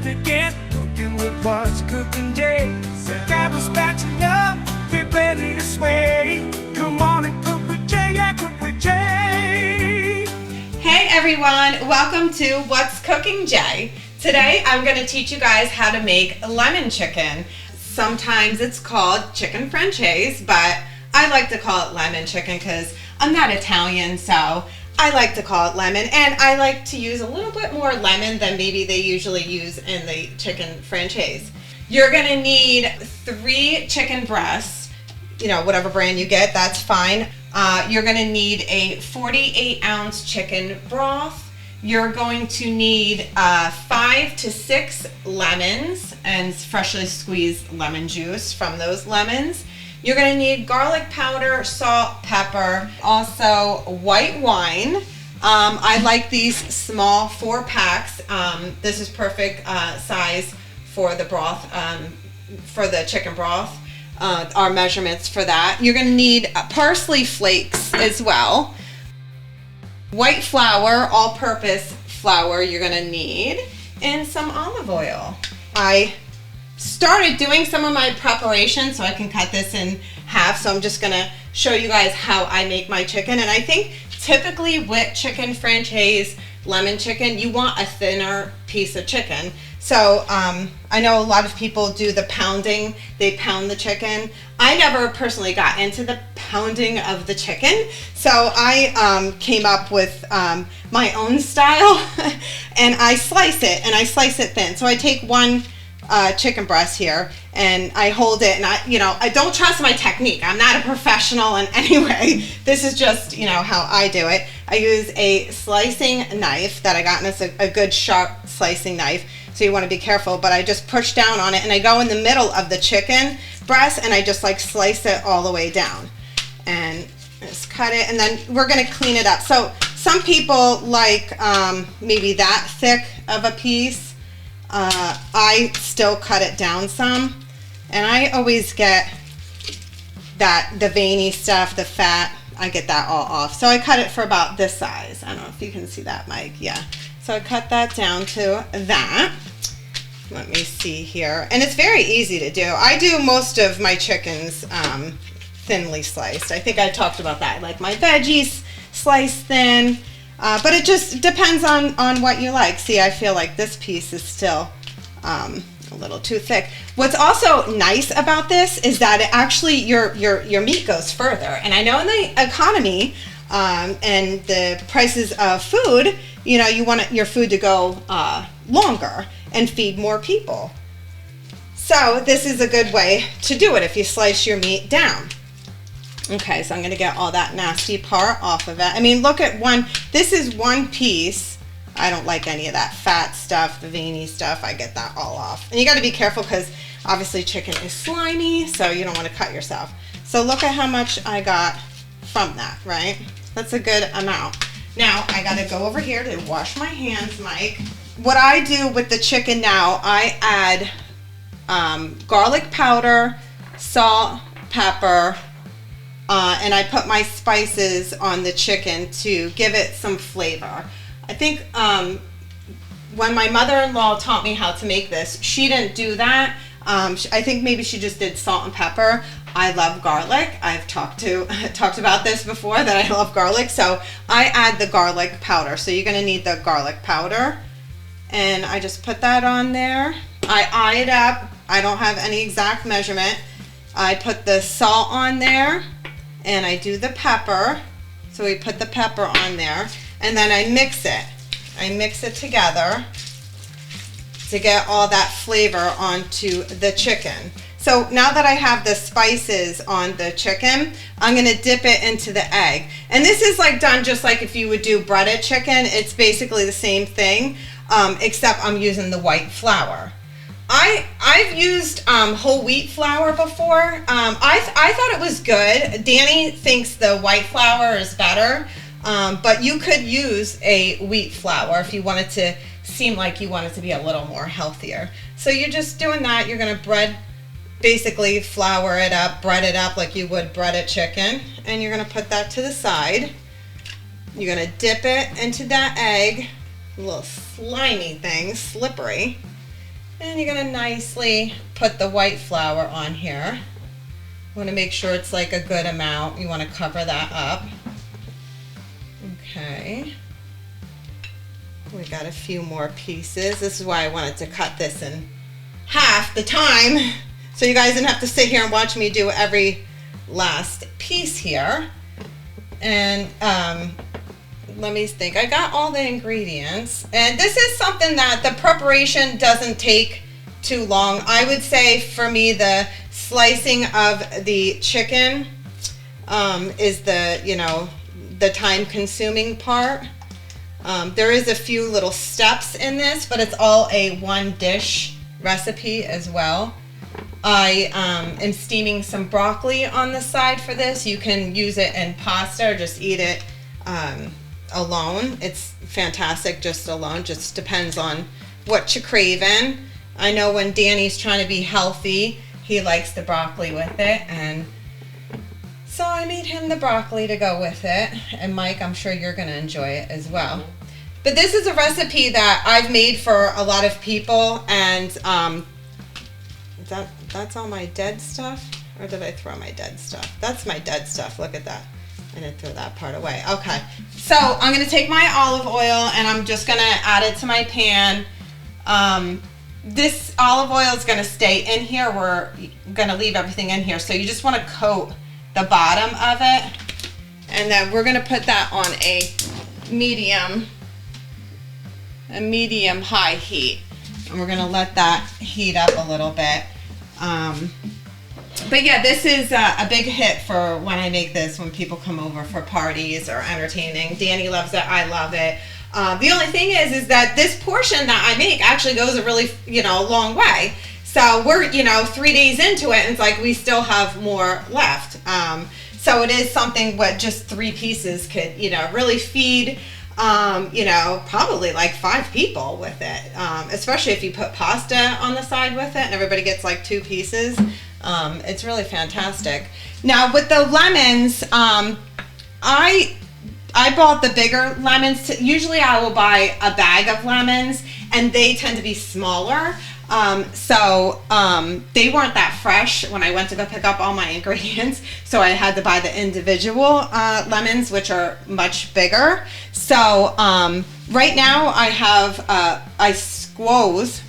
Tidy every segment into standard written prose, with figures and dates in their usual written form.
to get cooking with what's cooking Jay. Grab a spatula, get ready to sway. Come on and cook with Jay, yeah, cook with Jay. Hey everyone, welcome to What's Cooking Jay. Today I'm going to teach you guys how to make lemon chicken. Sometimes it's called chicken franchise, but I like to call it lemon chicken because I'm not Italian, so I like to call it lemon, and I like to use a little bit more lemon than maybe they usually use in the chicken franchise. You're going to need 3 chicken breasts, whatever brand you get, that's fine. You're going to need a 48-ounce chicken broth. You're going to need 5 to 6 lemons and freshly squeezed lemon juice from those lemons. You're going to need garlic powder, salt, pepper, also white wine. I like these small 4 packs. This is perfect size for the broth, for the chicken broth. Our measurements for that. You're going to need parsley flakes as well. White flour, all-purpose flour you're going to need, and some olive oil. I started doing some of my preparation so I can cut this in half, so I'm just going to show you guys how I make my chicken. And I think typically with chicken franchise lemon chicken, you want a thinner piece of chicken. So I know a lot of people do the pounding, they pound the chicken. I never personally got into the pounding of the chicken, so I came up with my own style and I slice it, and I slice it thin. So I take one chicken breast here and I hold it, and I don't trust my technique. I'm not a professional in any way. This is just how I do it. I use a slicing knife that I got, and it's a good sharp slicing knife, so you want to be careful, but I just push down on it and I go in the middle of the chicken breast and I just like slice it all the way down and just cut it, and then we're going to clean it up. So some people like maybe that thick of a piece. I still cut it down some, and I always get the veiny stuff, the fat, I get that all off. So I cut it for about this size. I don't know if you can see that, Mike. Yeah. So I cut that down to that. Let me see here. And it's very easy to do. I do most of my chickens thinly sliced. I think I talked about that. Like my veggies sliced thin. But it just depends on what you like. See, I feel like this piece is still a little too thick. What's also nice about this is that it actually your meat goes further. And I know in the economy and the prices of food, you want your food to go longer and feed more people. So this is a good way to do it if you slice your meat down. Okay, so I'm going to get all that nasty part off of it. I mean, look at this is one piece. I don't like any of that fat stuff, the veiny stuff. I get that all off. And you got to be careful because obviously chicken is slimy, so you don't want to cut yourself. So look at how much I got from that, right? That's a good amount. Now, I got to go over here to wash my hands, Mike. What I do with the chicken now, I add garlic powder, salt, pepper, and I put my spices on the chicken to give it some flavor. I think when my mother-in-law taught me how to make this, she didn't do that. I think maybe she just did salt and pepper. I love garlic. I've talked about this before, that I love garlic, so I add the garlic powder. So you're going to need the garlic powder, and I just put that on there. I eye it up. I don't have any exact measurement. I put the salt on there, and I do the pepper. So we put the pepper on there, and then I mix it. I mix it together to get all that flavor onto the chicken. So now that I have the spices on the chicken, I'm going to dip it into the egg. And this is like done just like if you would do breaded chicken. It's basically the same thing, except I'm using the white flour. I've used whole wheat flour before. I thought it was good. Danny thinks the white flour is better, but you could use a wheat flour if you wanted to seem like you wanted to be a little more healthier. So you're just doing that. You're going to basically flour it up, bread it up like you would breaded chicken, and you're going to put that to the side. You're going to dip it into that egg, a little slimy thing, slippery. And you're gonna nicely put the white flour on here. You wanna make sure it's like a good amount. You wanna cover that up. Okay. We got a few more pieces. This is why I wanted to cut this in half the time, so you guys didn't have to sit here and watch me do every last piece here. And let me think. I got all the ingredients, and this is something that the preparation doesn't take too long. I would say for me, the slicing of the chicken is the, you know, the time-consuming part. There is a few little steps in this, but it's all a one-dish recipe as well. I am steaming some broccoli on the side for this. You can use it in pasta or just eat it alone. It's fantastic just alone. Just depends on what you're craving. I know when Danny's trying to be healthy, he likes the broccoli with it, and so I made him the broccoli to go with it. And Mike, I'm sure you're going to enjoy it as well. But this is a recipe that I've made for a lot of people, and that's all my dead stuff, or did I throw my dead stuff? That's my dead stuff. Look at that. I didn't throw that part away. Okay, so I'm going to take my olive oil and I'm just going to add it to my pan. This olive oil is going to stay in here. We're going to leave everything in here, so you just want to coat the bottom of it, and then we're going to put that on a medium high heat, and we're going to let that heat up a little bit. But yeah, this is a big hit for when I make this, when people come over for parties or entertaining. Danny loves it. I love it. The only thing is that this portion that I make actually goes a really, long way. So we're, 3 days into it, and it's like we still have more left. So it is something what just 3 pieces could, really feed, probably like 5 people with it. Especially if you put pasta on the side with it and everybody gets like 2 pieces. It's really fantastic. Now with the lemons, I bought the bigger lemons. Usually I will buy a bag of lemons, and they tend to be smaller. So they weren't that fresh when I went to go pick up all my ingredients. So I had to buy the individual lemons, which are much bigger. So right now I have squoze,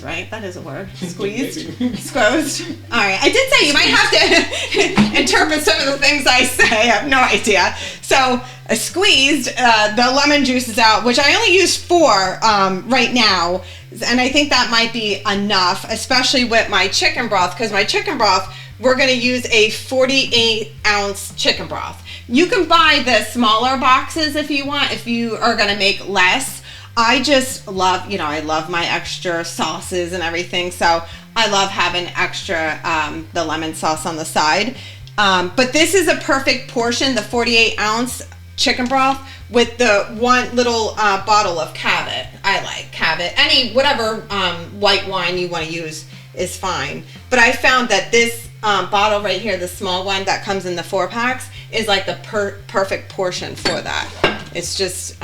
right? That is a word. Squeezed? Squozed. All right. I did say you might have to interpret some of the things I say. I have no idea. So I squeezed the lemon juices out, which I only use 4 right now. And I think that might be enough, especially with my chicken broth, because my chicken broth, we're going to use a 48-ounce chicken broth. You can buy the smaller boxes if you want, if you are going to make less. I just love, I love my extra sauces and everything, so I love having extra the lemon sauce on the side. But this is a perfect portion, the 48-ounce chicken broth with the one little bottle of Cabot. I like Cabot. Whatever white wine you want to use is fine. But I found that this bottle right here, the small one that comes in the 4-packs, is like the perfect portion for that. It's just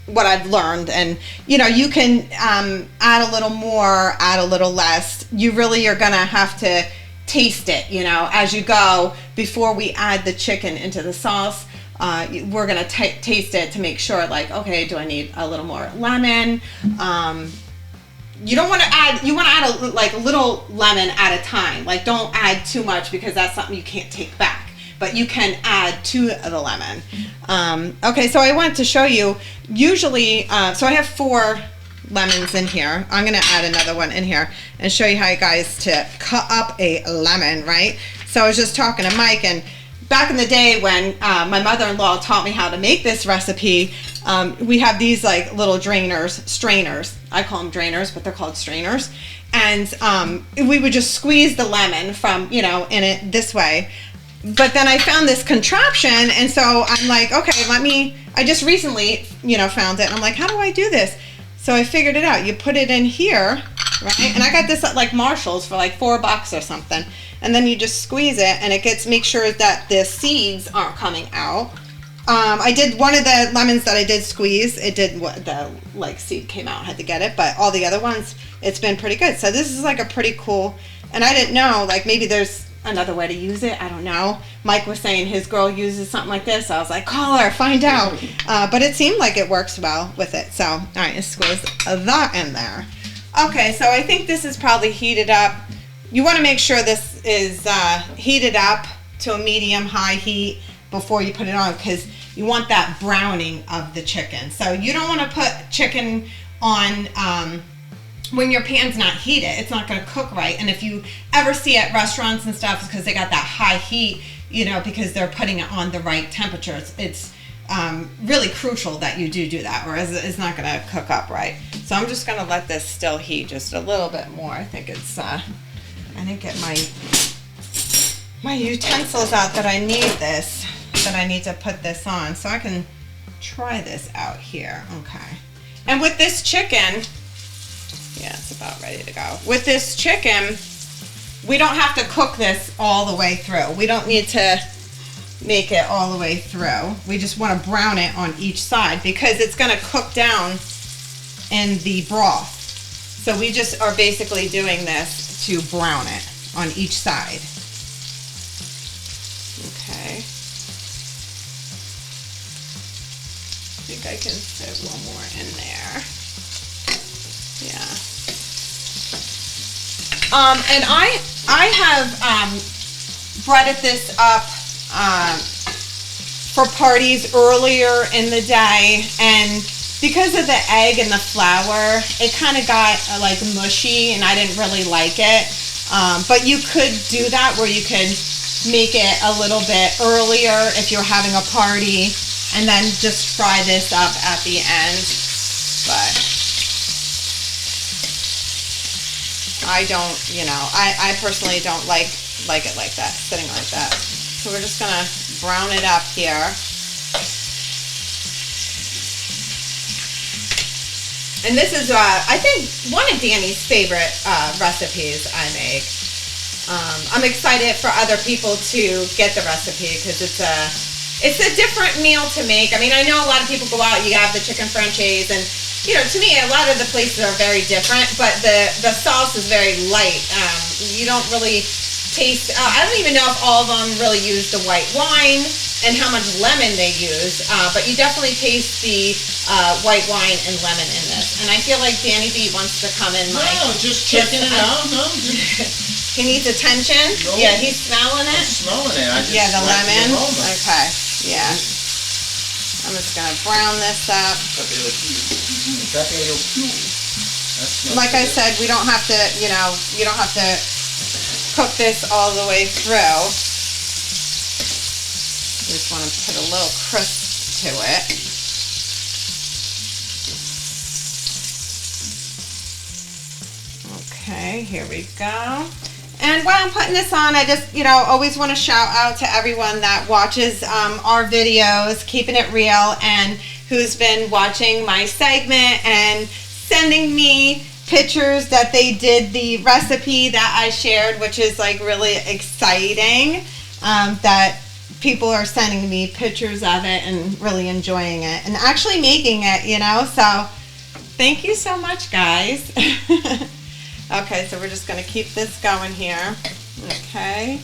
what I've learned, and you can add a little more, add a little less. You really are gonna have to taste it, as you go before we add the chicken into the sauce. We're gonna taste it to make sure, like, okay, do I need a little more lemon? You don't want to add, you want to add a little lemon at a time. Like, don't add too much, because that's something you can't take back. But you can add to the lemon. Okay, so I wanted to show you, usually, so I have 4 lemons in here. I'm gonna add another one in here and show you how, guys, to cut up a lemon, right? So I was just talking to Mike, and back in the day when my mother-in-law taught me how to make this recipe, we have these like little strainers. I call them drainers, but they're called strainers. And we would just squeeze the lemon from, in it this way. But then I found this contraption, and so I'm like, okay, I just recently, found it, and I'm like, how do I do this? So I figured it out. You put it in here, right? And I got this at like Marshall's for like $4 or something. And then you just squeeze it, and it make sure that the seeds aren't coming out. I did one of the lemons that I did squeeze. It did what the like seed came out. I had to get it, but all the other ones, it's been pretty good. So this is like a pretty cool. And I didn't know, like maybe there's another way to use it. I don't know. Mike was saying his girl uses something like this. So I was like, call her, find out. But it seemed like it works well with it. So all right, let's squeeze that in there. Okay, so I think this is probably heated up. You want to make sure this is heated up to a medium-high heat before you put it on, because you want that browning of the chicken. So you don't want to put chicken on when your pan's not heated. It's not going to cook right. And if you ever see at restaurants and stuff, because they got that high heat, you know, because they're putting it on the right temperature, it's really crucial that you do that, or it's not going to cook up right. So I'm just going to let this still heat just a little bit more. I think it's I didn't get my utensils out that I need this, that I need to put this on, so I can try this out here. Okay. And with this chicken, yeah, it's about ready to go. With this chicken, we don't have to cook this all the way through. We don't need to make it all the way through. We just want to brown it on each side because it's going to cook down in the broth. So we just are basically doing this to brown it on each side. Okay. I think I can fit one more in there. Yeah. And I have breaded this up for parties earlier in the day, and because of the egg and the flour, it kind of got like mushy, and I didn't really like it. But you could do that where you could make it a little bit earlier if you're having a party, and then just fry this up at the end. But I don't, you know, I personally don't like it like that, sitting like that. So we're just gonna brown it up here. And this is, I think, one of Danny's favorite recipes I make. I'm excited for other people to get the recipe because it's a different meal to make. I mean, I know a lot of people go out, you have the chicken franchise, and you know, to me, a lot of the places are very different, but the sauce is very light. You don't really taste, I don't even know if all of them really use the white wine and how much lemon they use, but you definitely taste the white wine and lemon in this. And I feel like Danny B wants to come in. No, just checking it out. No, he needs attention. No. Yeah, he's smelling it. I'm smelling it. I just yeah, the like lemon. The okay. Yeah. I'm just gonna brown this up. Like I said, we don't have to, you know, you don't have to cook this all the way through. You just want to put a little crisp to it. Okay, here we go. And while I'm putting this on, I just, you know, always want to shout out to everyone that watches our videos, keeping it real, and who's been watching my segment and sending me pictures that they did the recipe that I shared, which is like really exciting, that people are sending me pictures of it and really enjoying it and actually making it, you know, so thank you so much, guys. Okay, so we're just going to keep this going here. Okay.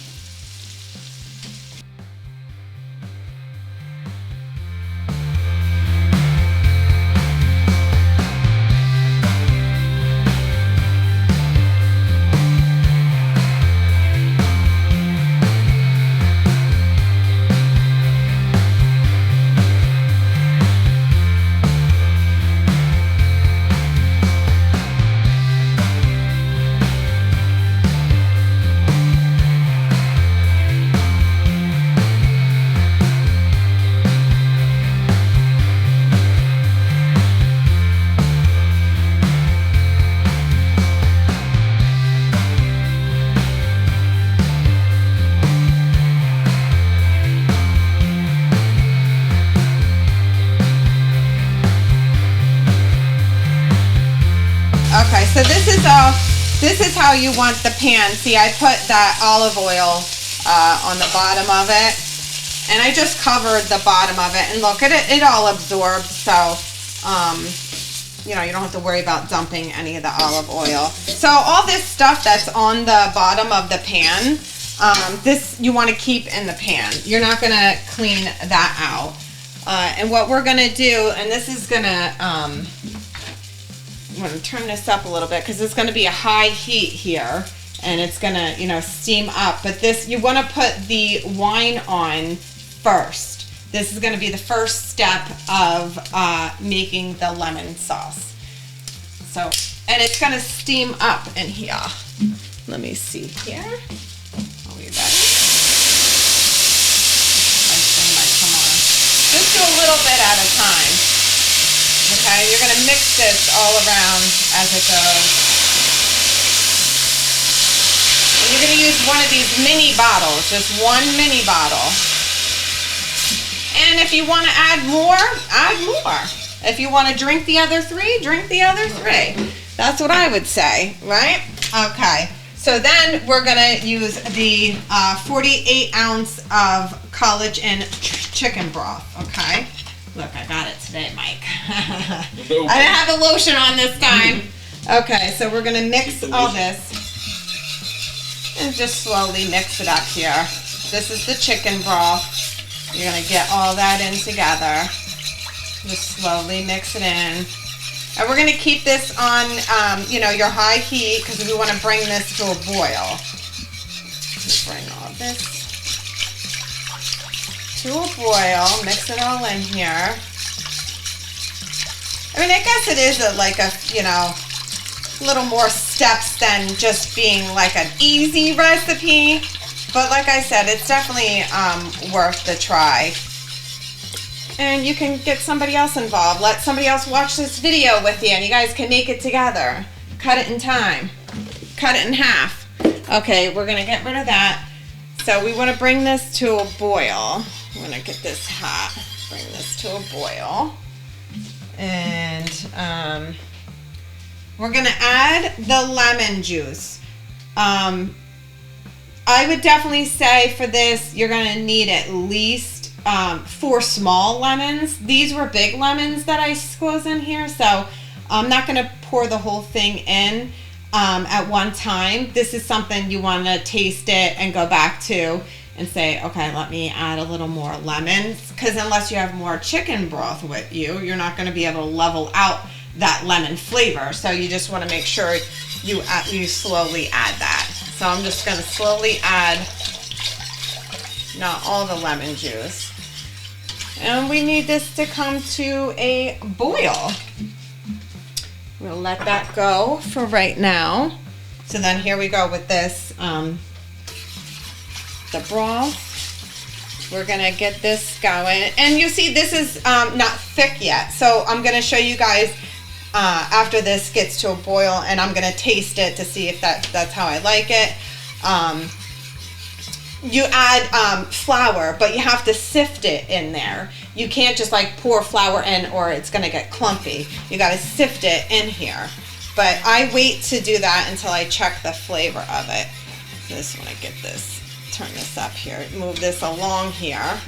Okay, so this is how you want the pan. See, I put that olive oil on the bottom of it, And I just covered the bottom of it, and look, it all absorbs, so you know, you don't have to worry about dumping any of the olive oil. So all this stuff that's on the bottom of the pan, this you want to keep in the pan. You're not going to clean that out. And what we're going to do, and this is going to, I'm going to turn this up a little bit because it's going to be a high heat here, and it's going to, you know, steam up. But this, you want to put the wine on first. This is going to be the first step of making the lemon sauce. So, and it's going to steam up in here. Let me see here. Are we ready? My thing might come on. Just do a little bit at a time. Okay, you're going to mix this all around as it goes. And you're going to use one of these mini bottles, just one mini bottle. And if you want to add more, add more. If you want to drink the other three, drink the other three. That's what I would say, right? Okay. So then we're going to use the 48 ounce of collagen chicken broth, okay? Look, I got it today, Mike. I didn't have the lotion on this time. Okay, so we're going to mix all this. And just slowly mix it up here. This is the chicken broth. You're going to get all that in together. Just slowly mix it in. And we're going to keep this on, you know, your high heat because we want to bring this to a boil. Bring all this to a boil. Mix it all in here. I mean, I guess it is like a, you know, little more steps than just being like an easy recipe. But like I said, it's definitely worth the try. And you can get somebody else involved. Let somebody else watch this video with you and you guys can make it together. Cut it in time. Cut it in half. Okay, we're going to get rid of that. So we want to bring this to a boil. I'm going to get this hot. Bring this to a boil. And we're going to add the lemon juice. I would definitely say for this, you're going to need at least 4 small lemons. These were big lemons that I squeezed in here, so I'm not going to pour the whole thing in at one time. This is something you want to taste it and go back to and say, okay, let me add a little more lemons, because unless you have more chicken broth with you, you're not going to be able to level out that lemon flavor. So you just want to make sure you slowly add that. So I'm just going to slowly add, not all the lemon juice. And we need this to come to a boil. We'll let that go for right now. So then here we go with this, the broth. We're going to get this going. And you see this is not thick yet. So I'm going to show you guys after this gets to a boil, and I'm going to taste it to see if that's how I like it. You add flour, but you have to sift it in there. You can't just like pour flour in or it's going to get clumpy. You got to sift it in here. But I wait to do that until I check the flavor of it. Just want to get this, turn this up here, move this along here.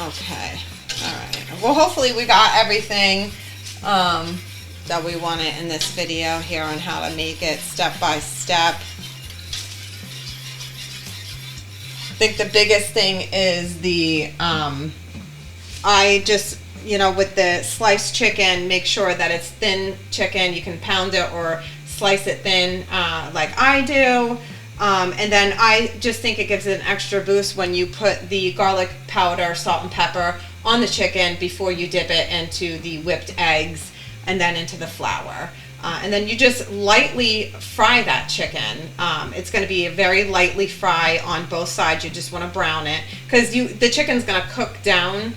Okay. All right. Well, hopefully we got everything that we wanted in this video here on how to make it step by step. I think the biggest thing is the, I just, you know, with the sliced chicken, make sure that it's thin chicken. You can pound it or slice it thin like I do. And then I just think it gives it an extra boost when you put the garlic powder, salt and pepper on the chicken before you dip it into the whipped eggs and then into the flour. And then you just lightly fry that chicken. It's going to be a very lightly fry on both sides. You just want to brown it because the chicken's going to cook down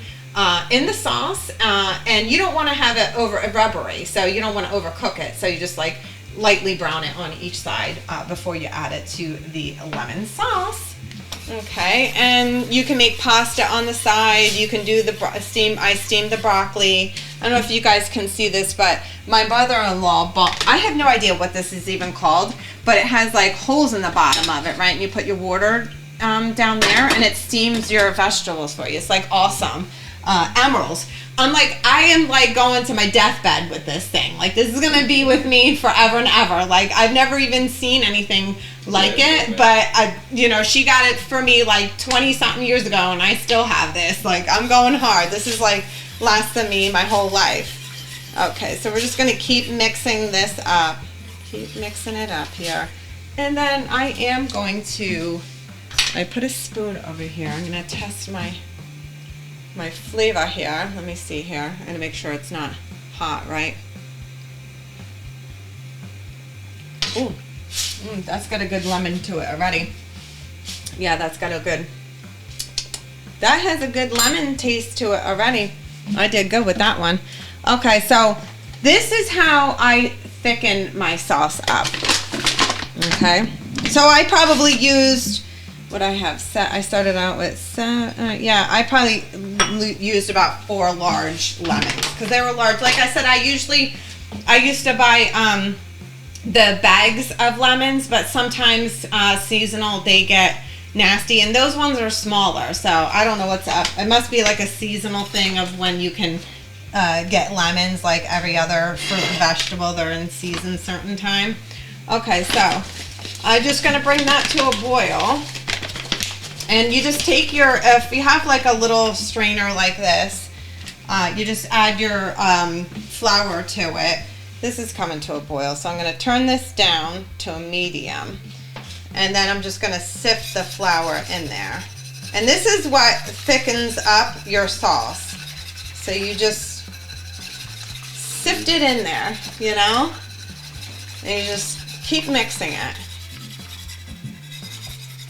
in the sauce, and you don't want to have it over rubbery, so you don't want to overcook it. So you just like lightly brown it on each side before you add it to the lemon sauce. Okay, and you can make pasta on the side. You can do the steam. I steamed the broccoli. I don't know if you guys can see this, but my mother-in-law bought, I have no idea what this is even called, but it has like holes in the bottom of it, right? And you put your water down there, and it steams your vegetables for you. It's like awesome. Emeralds. I am like going to my deathbed with this thing. Like, this is gonna be with me forever and ever. Like, I've never even seen anything like it, but she got it for me like 20 something years ago, and I still have this. Like, I'm going hard. This is like lasted me my whole life. Okay, so we're just gonna keep mixing this up. Keep mixing it up here. And then I am going to, I put a spoon over here. I'm gonna test my flavor here. Let me see here. I'm gonna make sure it's not hot, right? Ooh, that's got a good lemon to it already. Yeah, that has a good lemon taste to it already. I did good with that one. Okay, so this is how I thicken my sauce up. Okay, so I probably used what I have set. I started out with, I probably used about 4 large lemons because they were large. Like I said, I used to buy the bags of lemons, but sometimes seasonal they get nasty, and those ones are smaller. So I don't know what's up. It must be like a seasonal thing of when you can get lemons. Like every other fruit and vegetable, they're in season certain time. Okay, so I'm just gonna bring that to a boil. And you just take if you have like a little strainer like this, you just add your flour to it. This is coming to a boil, so I'm going to turn this down to a medium. And then I'm just going to sift the flour in there. And this is what thickens up your sauce. So you just sift it in there, and you just keep mixing it.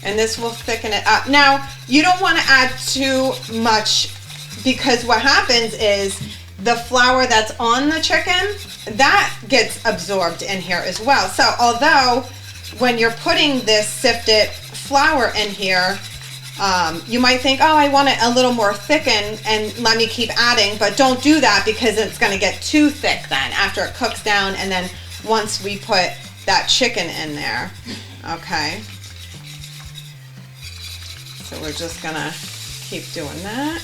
And this will thicken it up. Now, you don't want to add too much, because what happens is the flour that's on the chicken, that gets absorbed in here as well. So although when you're putting this sifted flour in here, you might think, oh, I want it a little more thickened, and let me keep adding, but don't do that, because it's going to get too thick then after it cooks down, and then once we put that chicken in there. Okay. So we're just gonna keep doing that.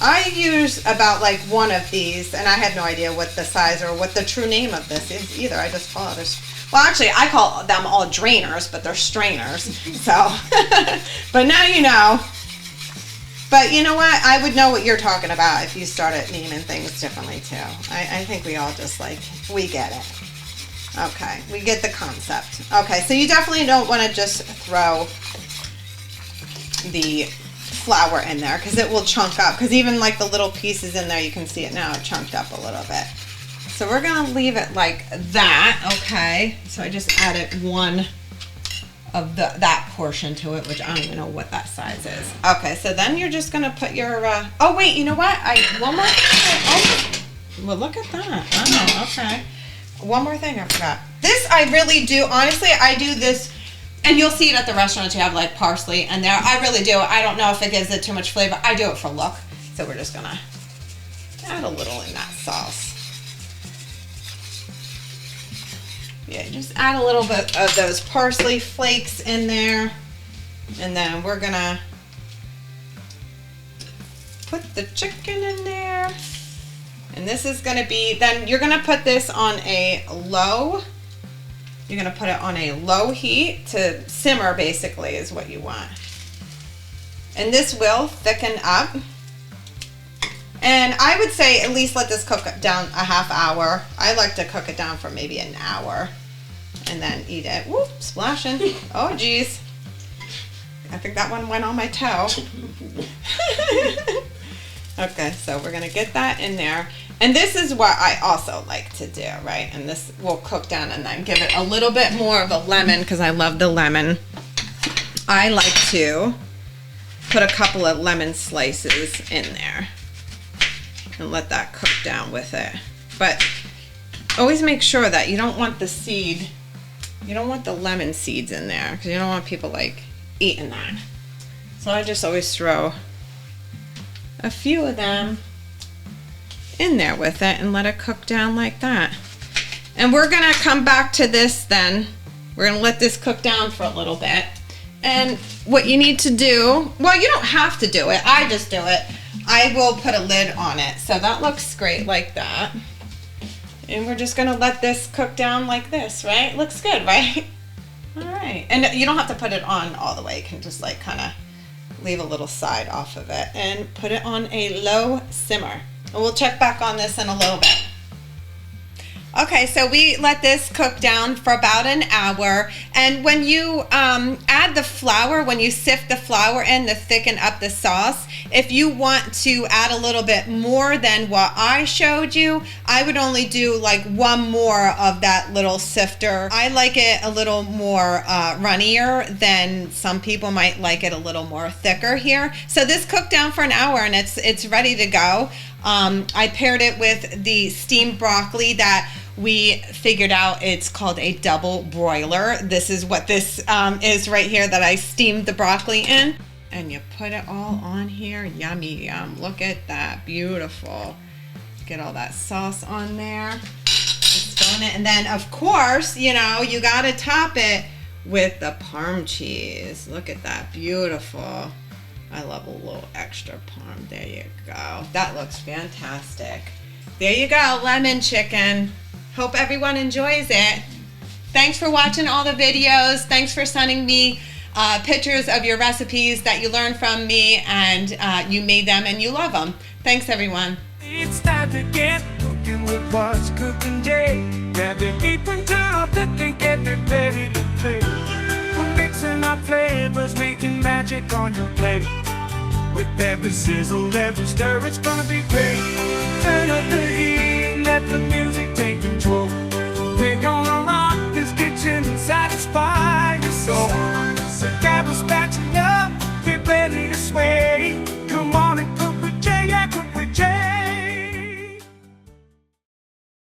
I use about like one of these, and I had no idea what the size or what the true name of this is either. I just call it well, actually I call them all drainers, but they're strainers. So, but now you know. But you know what? I would know what you're talking about if you started naming things differently too. I think we all just we get it. Okay, we get the concept. Okay, so you definitely don't want to just throw the flour in there, because it will chunk up, because even like the little pieces in there, you can see it now, it chunked up a little bit. So we're gonna leave it like that. Okay, so I just added one of that portion to it, which I don't even know what that size is. Okay, so then you're just gonna put your oh wait, you know what, one more thing. Oh, well, look at that. Oh, okay. One more thing I forgot. This I really do, honestly, I do this, and you'll see it at the restaurants. You have like parsley in there. I really do. I don't know if it gives it too much flavor. I do it for look. So we're just gonna add a little in that sauce. Yeah, just add a little bit of those parsley flakes in there. And then we're gonna put the chicken in there. And this is gonna be, then you're gonna put this on a low, you're gonna put it on a low heat to simmer, basically, is what you want. And this will thicken up. And I would say at least let this cook down a half hour. I like to cook it down for maybe an hour and then eat it. Whoop, splashing. Oh, geez. I think that one went on my toe. Okay, so we're gonna get that in there. And this is what I also like to do, right? And this will cook down and then give it a little bit more of a lemon, because I love the lemon. I like to put a couple of lemon slices in there and let that cook down with it. But always make sure that you don't want the seed, you don't want the lemon seeds in there, because you don't want people like eating that. So I just always throw a few of them in there with it and let it cook down like that. And we're gonna come back to this then. We're gonna let this cook down for a little bit. And what you need to do, well, you don't have to do it. I just do it. I will put a lid on it. So that looks great like that. And we're just gonna let this cook down like this, right? Looks good, right? All right. And you don't have to put it on all the way. You can just like kind of leave a little side off of it and put it on a low simmer. And we'll check back on this in a little bit. Okay, so we let this cook down for about an hour. And when you add the flour, when you sift the flour in to thicken up the sauce, if you want to add a little bit more than what I showed you, I would only do like one more of that little sifter. I like it a little more runnier than some people might like it a little more thicker here. So this cooked down for an hour and it's ready to go. I paired it with the steamed broccoli that we figured out it's called a double broiler. This is what this is right here that I steamed the broccoli in. And you put it all on here. Yummy, yum. Look at that. Beautiful. Get all that sauce on there. Just fill it. And then, of course, you know, you got to top it with the Parm cheese. Look at that. Beautiful. I love a little extra Parm. There you go. That looks fantastic. There you go. Lemon chicken. Hope everyone enjoys it. Thanks for watching all the videos. Thanks for sending me pictures of your recipes that you learned from me and you made them and you love them. Thanks, everyone. It's time to get cooking with What's Cooking Jay. Grab your apron, turn off the thing, get it ready to play. We're mixing our flavors, making magic on your plate. With every sizzle, every stir, it's gonna be great. Turn up the heat, let the music